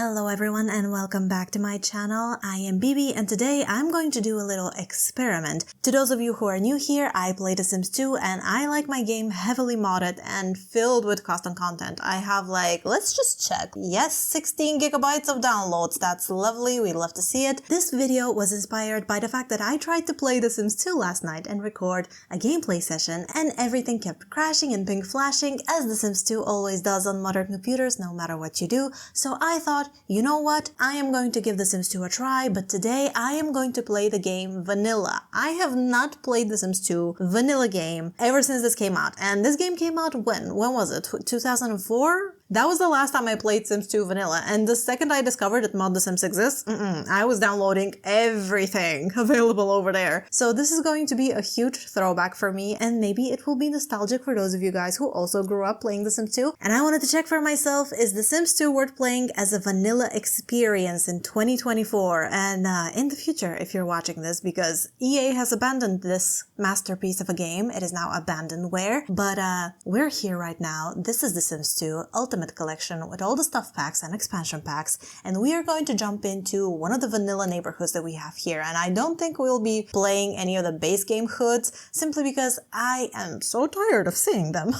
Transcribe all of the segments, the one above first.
Hello everyone and welcome back to my channel. I am Bibi and today I'm going to do a little experiment. To those of you who are new here, I play The Sims 2 and I like my game heavily modded and filled with custom content. I have let's just check. Yes, 16 gigabytes of downloads. That's lovely. We love to see it. This video was inspired by the fact that I tried to play The Sims 2 last night and record a gameplay session and everything kept crashing and ping flashing as The Sims 2 always does on modern computers no matter what you do. So I thought, you know what, I am going to give The Sims 2 a try, but today I am going to play the game vanilla. I have not played The Sims 2 vanilla game ever since this came out, and this game came out when? When was it? 2004? That was the last time I played Sims 2 vanilla, and the second I discovered that Mod The Sims exists, I was downloading everything available over there. So this is going to be a huge throwback for me, and maybe it will be nostalgic for those of you guys who also grew up playing The Sims 2. And I wanted to check for myself, is The Sims 2 worth playing as a vanilla experience in 2024 and in the future if you're watching this, because EA has abandoned this masterpiece of a game. It is now abandonware, but we're here right now. This is The Sims 2 Ultimate Collection with all the stuff packs and expansion packs, and we are going to jump into one of the vanilla neighborhoods that we have here. And I don't think we'll be playing any of the base game hoods simply because I am so tired of seeing them.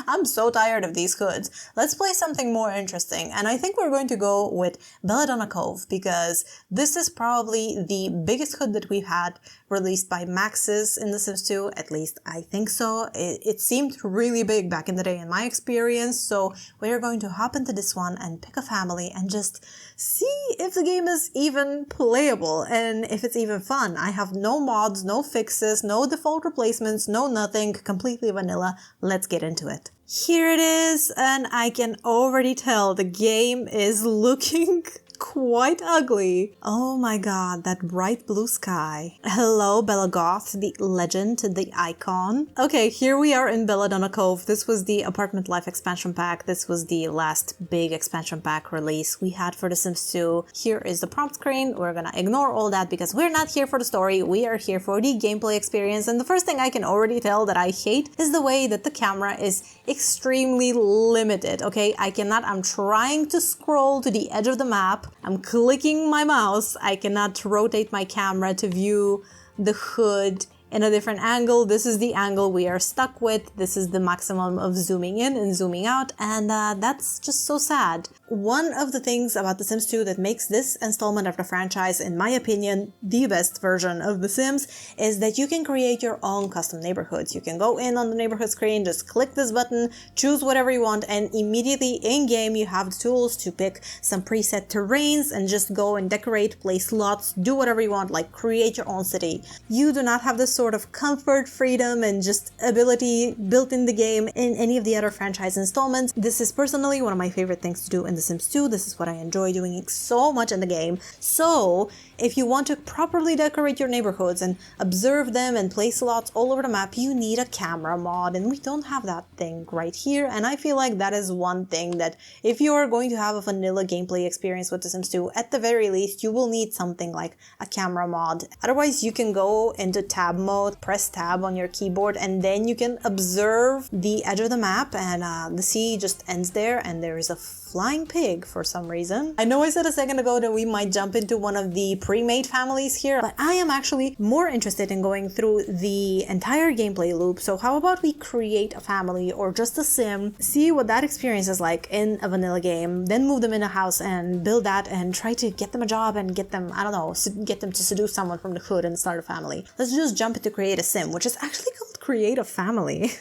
I'm so tired of these hoods. Let's play something more interesting, and I think we're going to go with Belladonna Cove because this is probably the biggest hood that we've had released by Maxis in The Sims 2, at least I think so. It seemed really big back in the day in my experience, so we're going to hop into this one and pick a family and just see if the game is even playable and if it's even fun. I have no mods, no fixes, no default replacements, no nothing, completely vanilla. Let's get into it. Here it is, and I can already tell the game is looking quite ugly. Oh my god, that bright blue sky. Hello, Bella Goth, the legend, the icon. Okay, here we are in Belladonna Cove. This was the Apartment Life expansion pack. This was the last big expansion pack release we had for The Sims 2. Here is the prompt screen. We're gonna ignore all that because we're not here for the story. We are here for the gameplay experience. And the first thing I can already tell that I hate is the way that the camera is extremely limited. Okay, I'm trying to scroll to the edge of the map. I'm clicking my mouse. I cannot rotate my camera to view the hood in a different angle. This is the angle we are stuck with. This is the maximum of zooming in and zooming out, and that's just so sad. One of the things about The Sims 2 that makes this installment of the franchise, in my opinion, the best version of The Sims, is that you can create your own custom neighborhoods. You can go in on the neighborhood screen, just click this button, choose whatever you want, and immediately in-game you have the tools to pick some preset terrains and just go and decorate, place lots, do whatever you want, like create your own city. You do not have this sort of comfort, freedom, and just ability built in the game in any of the other franchise installments. This is personally one of my favorite things to do in The Sims 2. This is what I enjoy doing so much in the game. So if you want to properly decorate your neighborhoods and observe them and place lots all over the map, you need a camera mod, and we don't have that thing right here. And I feel like that is one thing that if you are going to have a vanilla gameplay experience with The Sims 2, at the very least you will need something like a camera mod. Otherwise you can go into tab mode, press tab on your keyboard, and then you can observe the edge of the map, and the sea just ends there, and there is a flying pig for some reason. I know I said a second ago that we might jump into one of the pre-made families here, but I am actually more interested in going through the entire gameplay loop. So how about we create a family or just a sim, see what that experience is like in a vanilla game, then move them in a house and build that and try to get them a job and get them, I don't know, get them to seduce someone from the hood and start a family. Let's just jump into create a sim, which is actually called create a family.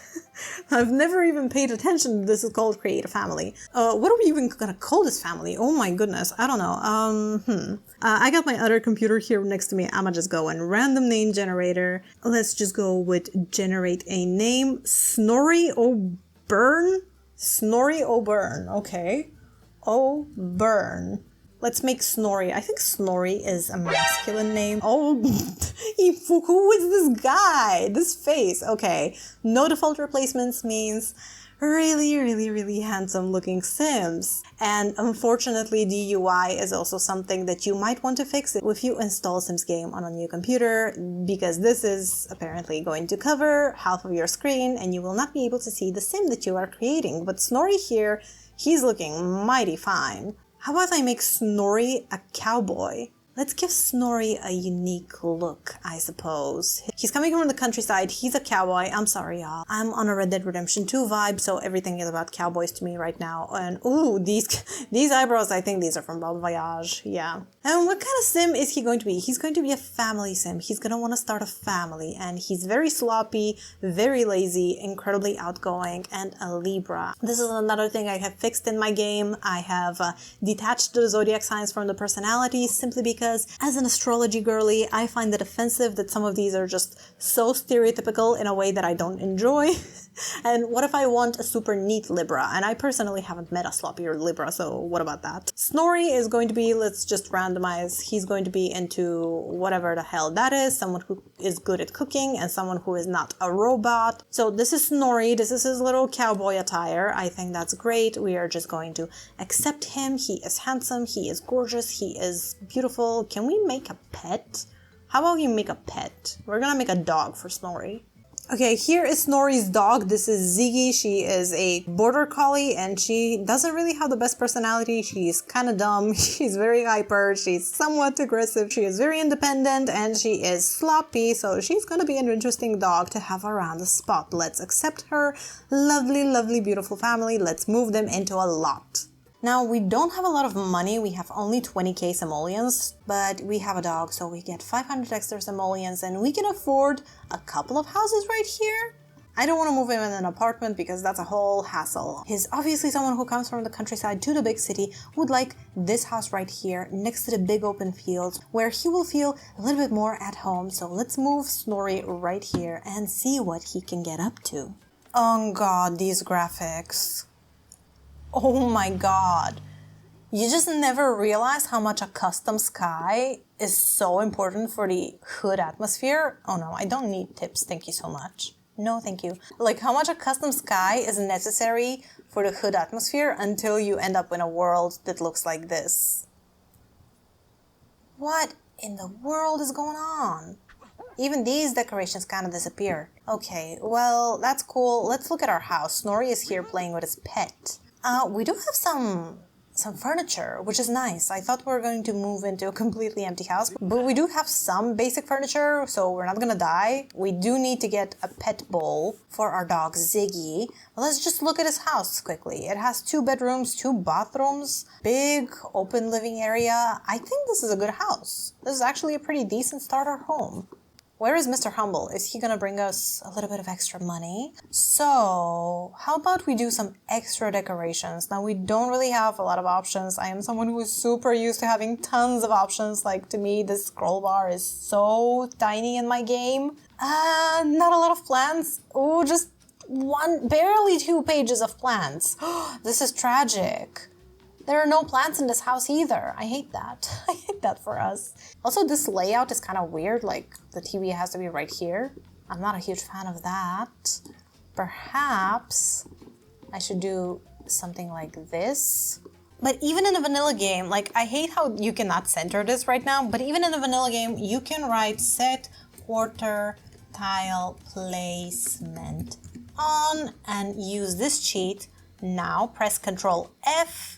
I've never even paid attention that this is called create a family. What are we even gonna call this family? Oh my goodness, I don't know. I got my other computer here next to me. I'ma just go and random name generator. Let's just go with generate a name. Snorri O'Byrne? Snorri O'Byrne, okay. O'Byrne. Let's make Snorri. I think Snorri is a masculine name. Oh, who is this guy? This face. Okay. No default replacements means really handsome looking Sims. And unfortunately, the UI is also something that you might want to fix if you install Sims game on a new computer, because this is apparently going to cover half of your screen and you will not be able to see the Sim that you are creating. But Snorri here, he's looking mighty fine. How about I make Snorri a cowboy? Let's give Snorri a unique look, I suppose. He's coming from the countryside. He's a cowboy. I'm sorry, y'all. I'm on a Red Dead Redemption 2 vibe, so everything is about cowboys to me right now. And ooh, these eyebrows, I think these are from Bon Voyage. Yeah. And what kind of sim is he going to be? He's going to be a family sim. He's going to want to start a family. And he's very sloppy, very lazy, incredibly outgoing, and a Libra. This is another thing I have fixed in my game. I have detached the zodiac signs from the personalities simply because as an astrology girly, I find it offensive that some of these are just so stereotypical in a way that I don't enjoy. And what if I want a super neat Libra? And I personally haven't met a sloppier Libra, so what about that? Snorri is going to be, let's just randomize, he's going to be into whatever the hell that is, someone who is good at cooking and someone who is not a robot. So this is Snorri, this is his little cowboy attire. I think that's great. We are just going to accept him. He is handsome, he is gorgeous, he is beautiful. Can we make a pet? How about you make a pet? We're gonna make a dog for Snorri. Okay, here is Snorri's dog. This is Ziggy. She is a border collie and she doesn't really have the best personality. She's kind of dumb. She's very hyper. She's somewhat aggressive. She is very independent and she is sloppy. So she's going to be an interesting dog to have around the spot. Let's accept her. Lovely, lovely, beautiful family. Let's move them into a lot. Now, we don't have a lot of money, we have only 20k simoleons, but we have a dog, so we get 500 extra simoleons and we can afford a couple of houses right here. I don't want to move him in an apartment because that's a whole hassle. He's obviously someone who comes from the countryside to the big city, would like this house right here next to the big open fields where he will feel a little bit more at home. So let's move Snorri right here and see what he can get up to. Oh god, these graphics. Oh my god. You just never realize how much a custom sky is so important for the hood atmosphere. Oh no, I don't need tips, thank you so much. No, thank you. Like how much a custom sky is necessary for the hood atmosphere until you end up in a world that looks like this. What in the world is going on? Even these decorations kind of disappear. Okay, well, that's cool. Let's look at our house. Snorri is here playing with his pet. We do have some furniture, which is nice. I thought we were going to move into a completely empty house, but we do have some basic furniture, so we're not gonna die. We do need to get a pet bowl for our dog Ziggy. But let's just look at his house quickly. It has 2 bedrooms, 2 bathrooms, big open living area. I think this is a good house. This is actually a pretty decent starter home. Where is Mr. Humble? Is he gonna bring us a little bit of extra money? So, how about we do some extra decorations? Now, we don't really have a lot of options. I am someone who is super used to having tons of options. Like, to me, this scroll bar is so tiny in my game. Not a lot of plants. Oh, just barely 2 pages of plants. This is tragic. There are no plants in this house either. I hate that. I hate that for us. Also, this layout is kind of weird, like the TV has to be right here. I'm not a huge fan of that. Perhaps I should do something like this. But even in a vanilla game, like I hate how you cannot center this right now, but even in a vanilla game, you can write set quarter tile placement on and use this cheat. Now press Ctrl F.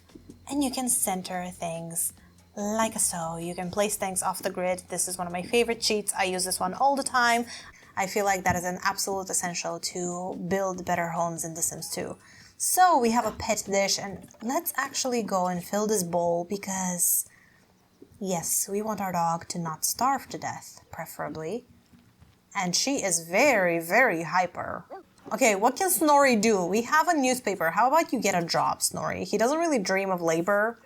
And you can center things like so. You can place things off the grid. This is one of my favorite cheats. I use this one all the time. I feel like that is an absolute essential to build better homes in The Sims 2. So we have a pet dish and let's actually go and fill this bowl because yes, we want our dog to not starve to death, preferably. And she is very, very hyper. Okay, what can Snorri do? We have a newspaper. How about you get a job, Snorri? He doesn't really dream of labor.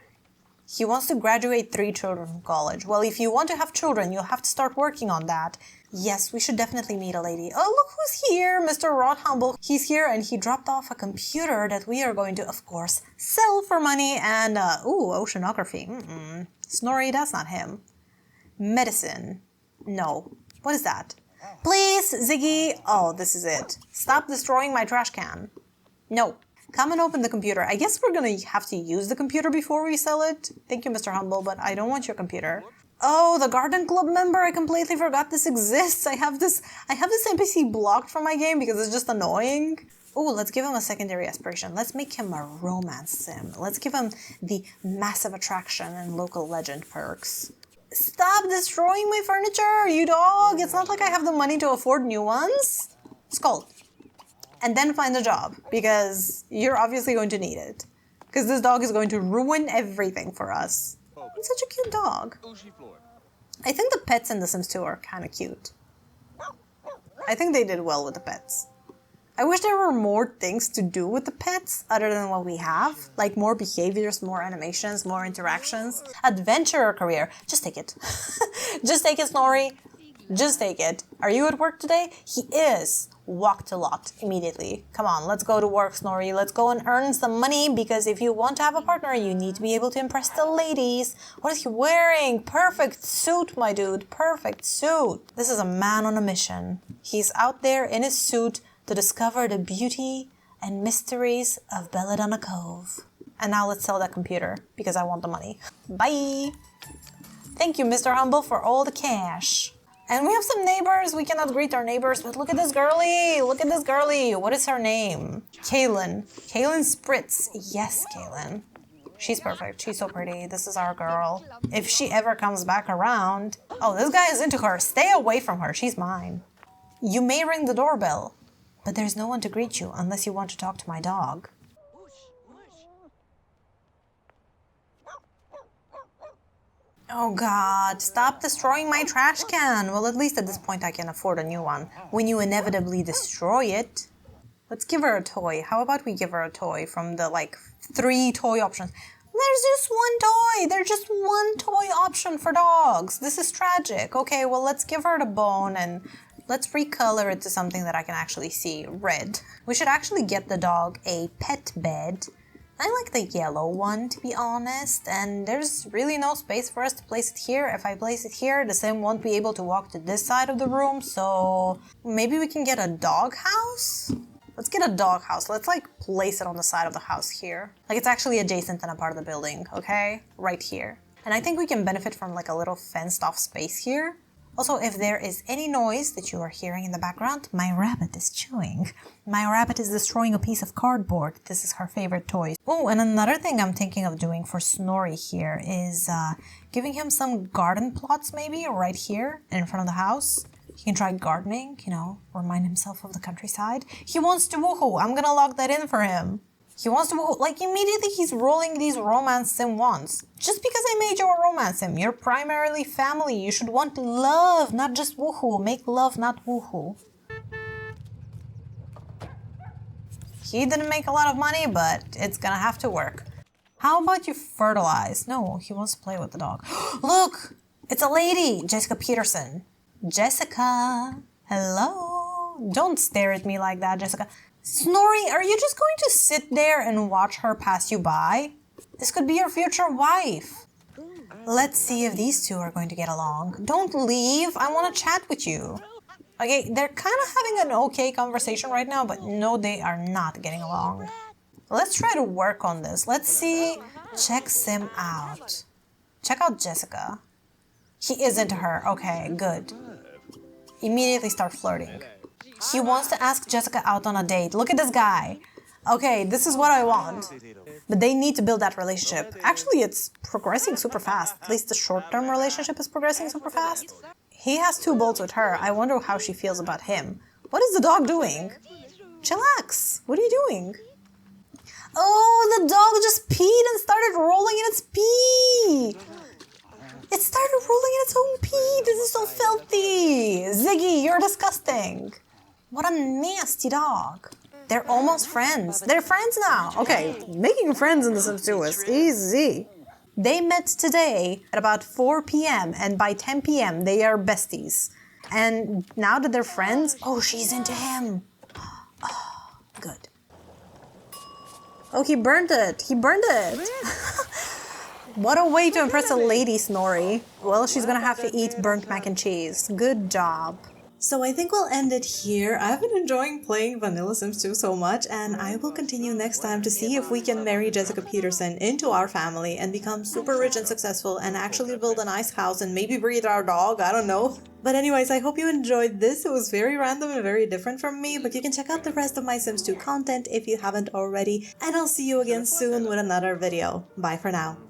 He wants to graduate 3 children from college. Well, if you want to have children, you'll have to start working on that. Yes, we should definitely meet a lady. Oh, look who's here, Mr. Rod Humble. He's here and he dropped off a computer that we are going to, of course, sell for money. And, ooh, oceanography. Snorri, that's not him. Medicine. No. What is that? Please, Ziggy. Oh, this is it. Stop destroying my trash can. No. Come and open the computer. I guess we're gonna have to use the computer before we sell it. Thank you, Mr. Humble, but I don't want your computer. Oh, the garden club member. I completely forgot this exists. I have this NPC blocked from my game because it's just annoying. Oh, let's give him a secondary aspiration. Let's make him a romance sim. Let's give him the massive attraction and local legend perks. Stop destroying my furniture, you dog! It's not like I have the money to afford new ones. Skull. And then find a job, because you're obviously going to need it. Because this dog is going to ruin everything for us. It's such a cute dog. I think the pets in The Sims 2 are kind of cute. I think they did well with the pets. I wish there were more things to do with the pets other than what we have. Like more behaviors, more animations, more interactions. Adventurer career. Just take it. Just take it, Snorri. Just take it. Are you at work today? He is. Walked a lot immediately. Come on, let's go to work, Snorri. Let's go and earn some money, because if you want to have a partner, you need to be able to impress the ladies. What is he wearing? Perfect suit, my dude. Perfect suit. This is a man on a mission. He's out there in his suit to discover the beauty and mysteries of Belladonna Cove. And now let's sell that computer, because I want the money. Bye! Thank you, Mr. Humble, for all the cash. And we have some neighbors. We cannot greet our neighbors, but look at this girly. Look at this girly. What is her name? Kaylin. Kaylin Spritz. Yes, Kaylin. She's perfect. She's so pretty. This is our girl. If she ever comes back around... Oh, this guy is into her. Stay away from her. She's mine. You may ring the doorbell, but there's no one to greet you unless you want to talk to my dog. Oh god, stop destroying my trash can! Well, at least at this point I can afford a new one. When you inevitably destroy it... Let's give her a toy. How about we give her a toy from the, 3 toy options? There's just one toy! There's just one toy option for dogs! This is tragic. Okay, well, let's give her the bone and let's recolor it to something that I can actually see. Red. We should actually get the dog a pet bed. I like the yellow one, to be honest, and there's really no space for us to place it here. If I place it here, the sim won't be able to walk to this side of the room, so maybe we can get a dog house? Let's get a dog house. Let's place it on the side of the house here. It's actually adjacent and a part of the building, okay? Right here. And I think we can benefit from a little fenced off space here. Also, if there is any noise that you are hearing in the background, my rabbit is chewing. My rabbit is destroying a piece of cardboard. This is her favorite toy. Oh, and another thing I'm thinking of doing for Snorri here is giving him some garden plots maybe right here in front of the house. He can try gardening, remind himself of the countryside. He wants to woohoo. I'm gonna log that in for him. He wants to woohoo. Immediately he's rolling these romance sim ones. Just because I made you a romance sim, you're primarily family. You should want love, not just woohoo. Make love, not woohoo. He didn't make a lot of money, but it's gonna have to work. How about you fertilize? No, he wants to play with the dog. Look! It's a lady! Jessica Peterson. Jessica! Hello? Don't stare at me like that, Jessica. Snorri, are you just going to sit there and watch her pass you by? This could be your future wife. Let's see if these two are going to get along. Don't leave. I want to chat with you. Okay, they're kind of having an okay conversation right now, but no, they are not getting along. Let's try to work on this. Let's see. Check Sim out. Check out Jessica. He is into her. Okay, good. Immediately start flirting. He wants to ask Jessica out on a date. Look at this guy. Okay, this is what I want. But they need to build that relationship. Actually, it's progressing super fast. At least the short-term relationship is progressing super fast. He has 2 bolts with her. I wonder how she feels about him. What is the dog doing? Chillax. What are you doing? Oh, the dog just peed and started rolling in its pee. It started rolling in its own pee. This is so filthy. Ziggy, you're disgusting. What a nasty dog. They're almost friends. They're friends now. Okay, making friends in The Sims 2 is easy. They met today at about 4 p.m. and by 10 p.m. they are besties. And now that they're friends, oh, she's into him. Oh, good. Oh, he burned it. He burned it. What a way to impress a lady, Snorri. Well, she's gonna have to eat burnt mac and cheese. Good job. So I think we'll end it here. I've been enjoying playing Vanilla Sims 2 so much, and I will continue next time to see if we can marry Jessica Peterson into our family and become super rich and successful and actually build a nice house and maybe breed our dog, I don't know. But anyways, I hope you enjoyed this. It was very random and very different from me, but you can check out the rest of my Sims 2 content if you haven't already, and I'll see you again soon with another video. Bye for now.